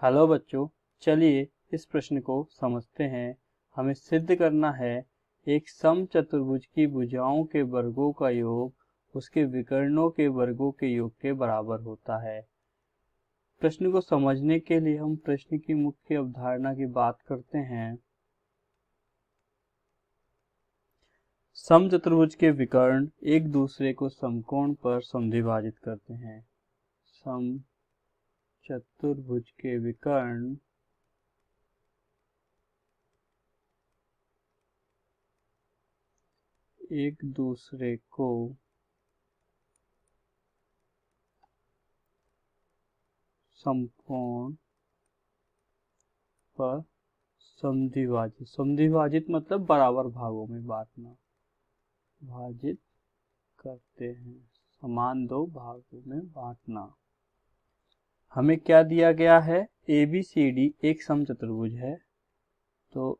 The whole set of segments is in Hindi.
हेलो बच्चों, चलिए इस प्रश्न को समझते हैं। हमें सिद्ध करना है एक समचतुर्भुज की भुजाओं के वर्गों का योग उसके विकर्णों के वर्गों के योग के बराबर होता है। प्रश्न को समझने के लिए हम प्रश्न की मुख्य अवधारणा की बात करते हैं। समचतुर्भुज के विकर्ण एक दूसरे को समकोण पर समद्विभाजित करते हैं। समचतुर्भुज के विकर्ण एक दूसरे को समकोण पर समद्विभाजित मतलब बराबर भागों में बांटना, विभाजित करते हैं, समान दो भागों में बांटना। हमें क्या दिया गया है? ABCD एक समचतुर्भुज है, तो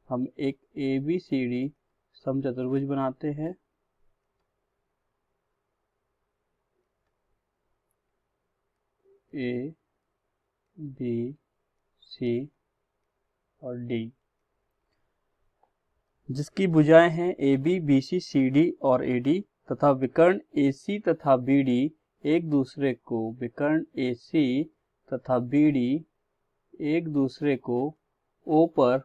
हम एक ABCD समचतुर्भुज बनाते हैं। A, B, C और D, जिसकी भुजाएं हैं AB, BC, CD और AD तथा विकर्ण AC तथा BD एक दूसरे को विकर्ण AC तथा BD एक दूसरे को O पर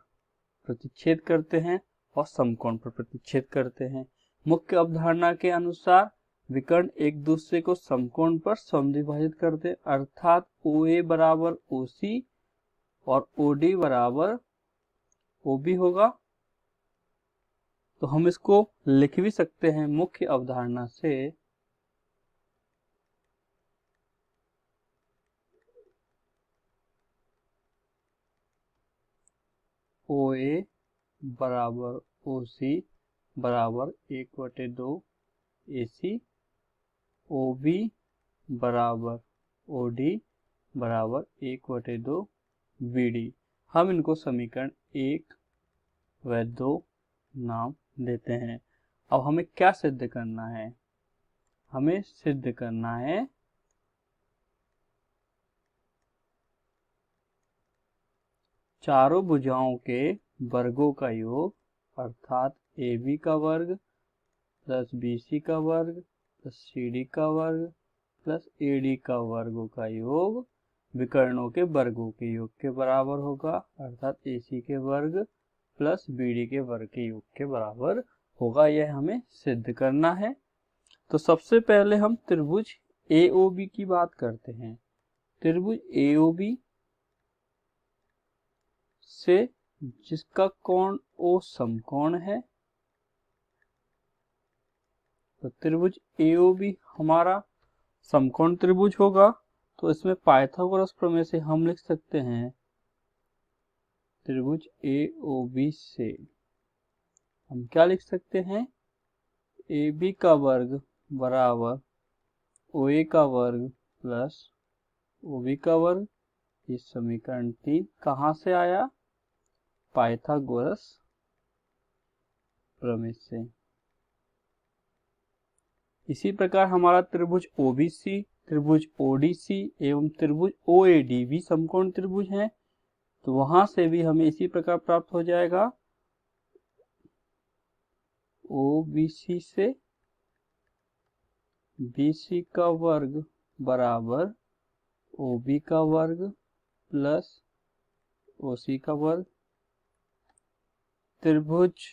प्रतिच्छेद करते हैं और समकोण पर प्रतिच्छेद करते हैं। मुख्य अवधारणा के अनुसार विकर्ण एक दूसरे को समकोण पर समद्विभाजित करते हैं, अर्थात OA बराबर OC और OD बराबर OB होगा। तो हम इसको लिख भी सकते हैं मुख्य अवधारणा से OA बराबर OC बराबर 1/2 AC, OB बराबर OD बराबर 1/2 BD। हम इनको समीकरण 1 व 2 नाम देते हैं। अब हमें क्या सिद्ध करना है? हमें सिद्ध करना है चारों भुजाओं के वर्गों का योग, अर्थात AB का वर्ग प्लस BC का वर्ग प्लस CD का वर्ग प्लस AD का वर्गों का योग विकर्णों के वर्गों के योग के बराबर होगा, अर्थात AC के वर्ग प्लस BD के वर्ग के योग के बराबर होगा। यह हमें सिद्ध करना है। तो सबसे पहले हम त्रिभुज AOB की बात करते हैं। त्रिभुज AOB से जिसका कोण O समकोण है, तो त्रिभुज AOB हमारा समकोण त्रिभुज होगा। तो इसमें पाइथागोरस प्रमेय से हम लिख सकते हैं त्रिभुज AOB से हम क्या लिख सकते हैं? AB का वर्ग बराबर OA का वर्ग प्लस OB का वर्ग। ये समीकरण 3 कहाँ से आया? पाइथागोरस प्रमेय से। इसी प्रकार हमारा त्रिभुज OBC, त्रिभुज ODC एवं त्रिभुज OAD भी समकोण त्रिभुज हैं, तो वहां से भी हमें इसी प्रकार प्राप्त हो जाएगा। OBC से BC का वर्ग बराबर OB का वर्ग प्लस OC का वर्ग। त्रिभुज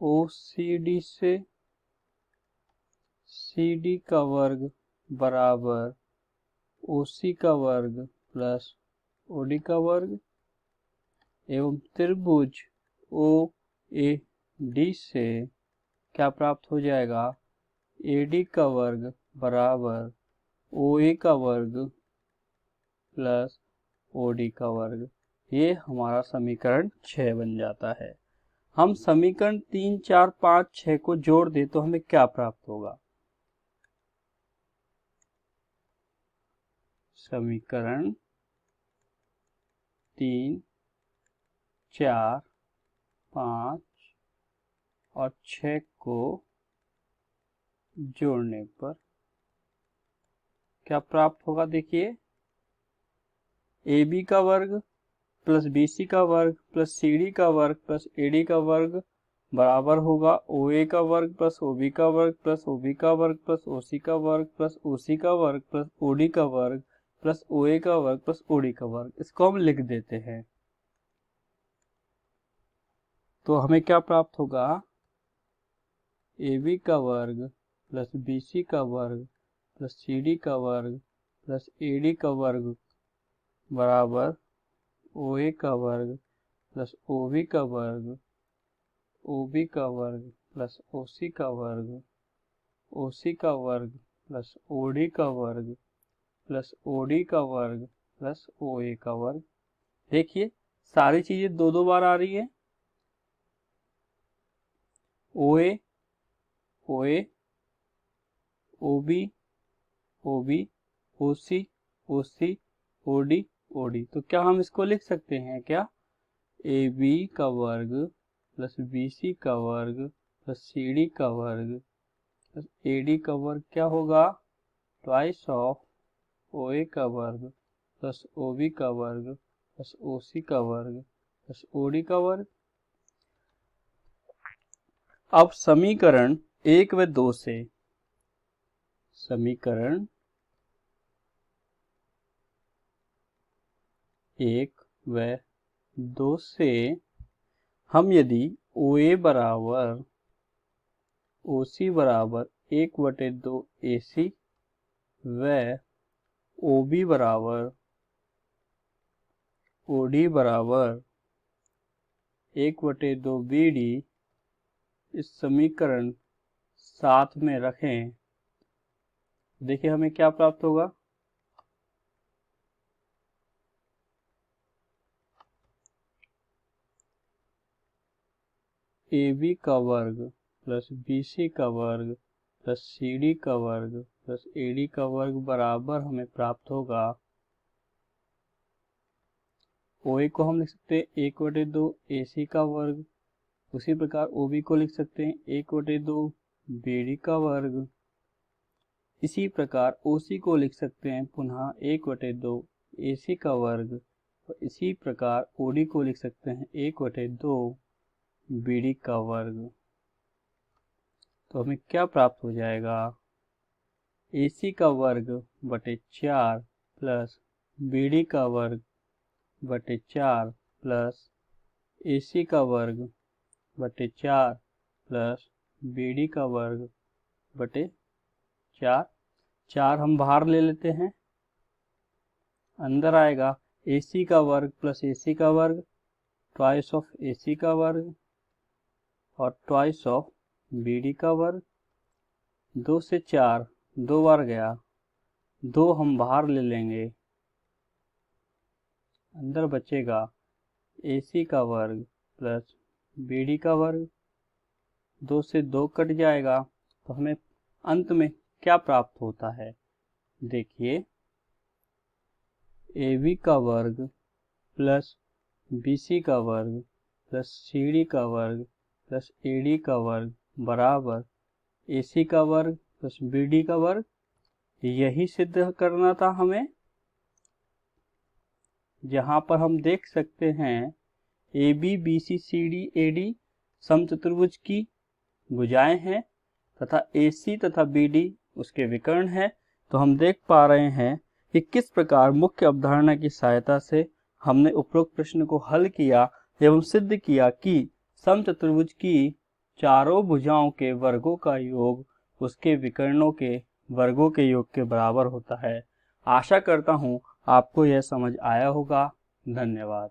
OCD से CD का वर्ग बराबर OC का वर्ग प्लस OD का वर्ग एवं त्रिभुज OAD से क्या प्राप्त हो जाएगा? AD का वर्ग बराबर OA का वर्ग प्लस OD का वर्ग। ये हमारा समीकरण 6 बन जाता है। हम समीकरण 3, 4, 5, 6 को जोड़ दें तो हमें क्या प्राप्त होगा? समीकरण 3, 4, 5 और 6 को जोड़ने पर क्या प्राप्त होगा? देखिए, ए बी का वर्ग प्लस बी सी का वर्ग प्लस सी डी का वर्ग प्लस ए डी का वर्ग बराबर होगा ओ ए का वर्ग प्लस ओ बी का वर्ग प्लस ओ बी का वर्ग प्लस ओ सी का वर्ग प्लस ओ सी का वर्ग प्लस ओ डी का वर्ग प्लस ओ ए का वर्ग प्लस ओ डी का वर्ग। इसको हम लिख देते हैं तो हमें क्या प्राप्त होगा? ए बी का वर्ग प्लस बी सी का वर्ग प्लस सी डी का वर्ग प्लस ए डी का वर्ग बराबर ओ ए का वर्ग प्लस ओ बी का वर्ग ओ बी का वर्ग प्लस ओ सी का वर्ग ओ सी का वर्ग प्लस ओ डी का वर्ग प्लस ओ डी का वर्ग प्लस ओ ए का वर्ग। देखिए, सारी चीजें दो दो बार आ रही है। ओ ए ओ ए, ओ बी ओ बी, ओ सी ओ सी, ओ डी ओ डी। तो क्या हम इसको लिख सकते हैं क्या? ए बी का वर्ग प्लस बी सी का वर्ग प्लस सी डी का वर्ग प्लस ए डी का वर्ग क्या होगा? ट्वाइस ऑफ ओ ए का वर्ग प्लस ओ बी का वर्ग प्लस ओ सी का वर्ग प्लस ओ डी का वर्ग। अब समीकरण 1 व 2 से समीकरण 1 व 2 से हम यदि ओ ए बराबर ओ सी बराबर 1/2 ए सी व ओ बी बराबर ओ डी बराबर 1/2 बी डी इस समीकरण 7 में रखें, देखिए हमें क्या प्राप्त होगा? ए बी का वर्ग प्लस बी सी का वर्ग प्लस सी डी का वर्ग प्लस ए डी का वर्ग बराबर हमें प्राप्त होगा। ओ ए को हम लिख सकते हैं 1/2 ए सी का वर्ग, उसी प्रकार ओ बी को लिख सकते हैं 1/2 बी डी का वर्ग, इसी प्रकार ओ सी को लिख सकते हैं पुनः 1/2 ए सी का वर्ग, और इसी प्रकार ओ डी को लिख सकते हैं 1/2 बी डी का वर्ग। तो हमें क्या प्राप्त हो जाएगा? ए सी का वर्ग बटे 4 प्लस बी डी का वर्ग बटे 4 प्लस ए सी का वर्ग बटे 4 प्लस बी डी का वर्ग बटे 4। 4 हम बाहर ले लेते हैं, अंदर आएगा ए सी का वर्ग प्लस ए सी का वर्ग, ट्वाइस ऑफ ए सी का वर्ग और ट्वाइस ऑफ बी डी का वर्ग। 2 से 4 2 बार गया, 2 हम बाहर ले लेंगे, अंदर बचेगा ए सी का वर्ग प्लस बी डी का वर्ग। 2 से 2 कट जाएगा, तो हमें अंत में क्या प्राप्त होता है? देखिए, ए बी का वर्ग प्लस बी सी का वर्ग प्लस सी डी का वर्ग प्लस ए डी का वर्ग बराबर ए सी का वर्ग प्लस बी डी का वर्ग। यही सिद्ध करना था हमें, जहां पर हम देख सकते हैं A B B C C D A D समचतुर्भुज की भुजाएं हैं तथा ए सी तथा बी डी उसके विकर्ण हैं। तो हम देख पा रहे हैं कि किस प्रकार मुख्य अवधारणा की सहायता से हमने उपरोक्त प्रश्न को हल किया एवं सिद्ध किया कि समचतुर्भुज की चारों भुजाओं के वर्गों का योग उसके विकर्णों के वर्गों के योग के बराबर होता है। आशा करता हूँ आपको यह समझ आया होगा। धन्यवाद।